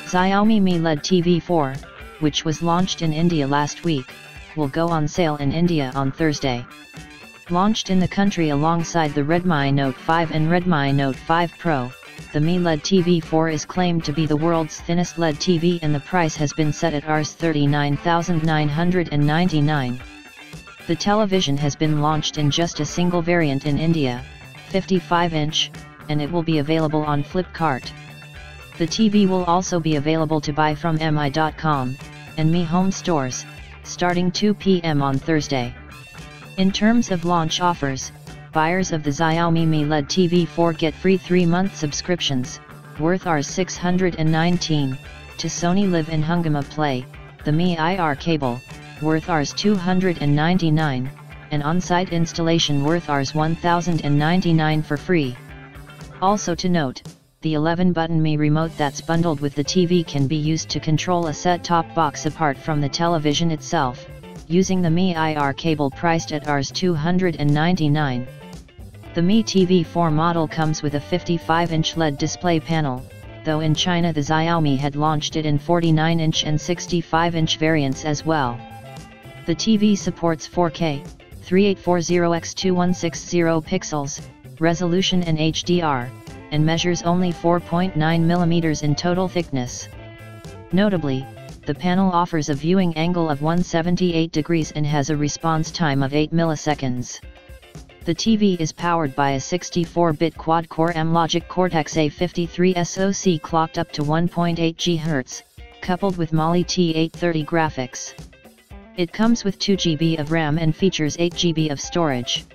Xiaomi Mi LED TV 4, which was launched in India last week, will go on sale in India on Thursday. Launched in the country alongside the Redmi Note 5 and Redmi Note 5 Pro, the Mi LED TV 4 is claimed to be the world's thinnest LED TV, and the price has been set at Rs 39,999. The television has been launched in just a single variant in India, 55-inch, and it will be available on Flipkart. The TV will also be available to buy from mi.com and Mi Home stores, starting 2 p.m. on Thursday. In terms of launch offers, buyers of the Xiaomi Mi LED TV 4 get free 3-month subscriptions, worth Rs 619, to Sony Liv and Hungama Play, the Mi IR cable, worth Rs 299, and on-site installation worth Rs 1099 for free. Also to note, the 11-button Mi remote that's bundled with the TV can be used to control a set-top box apart from the television itself, using the Mi IR cable priced at Rs 299. The Mi TV 4 model comes with a 55-inch LED display panel, though in China the Xiaomi had launched it in 49-inch and 65-inch variants as well. The TV supports 4K, 3840x2160 pixels, resolution and HDR, and measures only 4.9 mm in total thickness. Notably, the panel offers a viewing angle of 178 degrees and has a response time of 8 milliseconds. The TV is powered by a 64-bit quad-core M-Logic Cortex-A53 SoC clocked up to 1.8 GHz, coupled with Mali T830 graphics. It comes with 2 GB of RAM and features 8 GB of storage.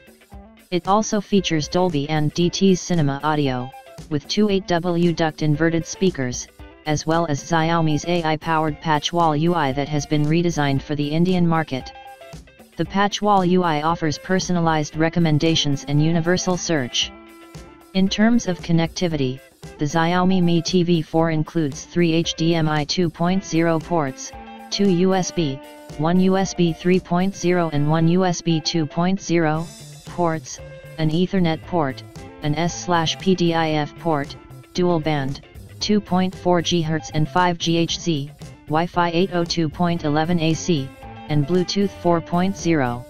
It also features Dolby and DTS Cinema audio, with 2 8W duct inverted speakers, as well as Xiaomi's AI-powered patch wall UI that has been redesigned for the Indian market. The patch wall UI offers personalized recommendations and universal search. In terms of connectivity, the Xiaomi Mi TV 4 includes 3 HDMI 2.0 ports, 2 USB, 1 USB 3.0 and 1 USB 2.0 ports, an Ethernet port, an S/PDIF port, dual band, 2.4 GHz and 5 GHz, Wi-Fi 802.11 AC, and Bluetooth 4.0.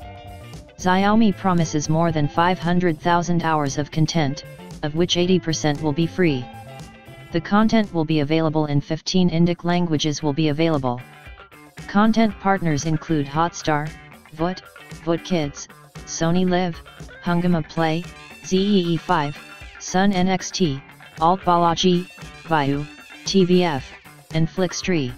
Xiaomi promises more than 500,000 hours of content, of which 80% will be free. The content will be available in 15 Indic languages will be available. Content partners include Hotstar, VOOT, VOOT Kids, Sony Liv, Hungama Play, ZEE5, Sun NXT, Alt Balaji, Viu, TVF, and Flixtree.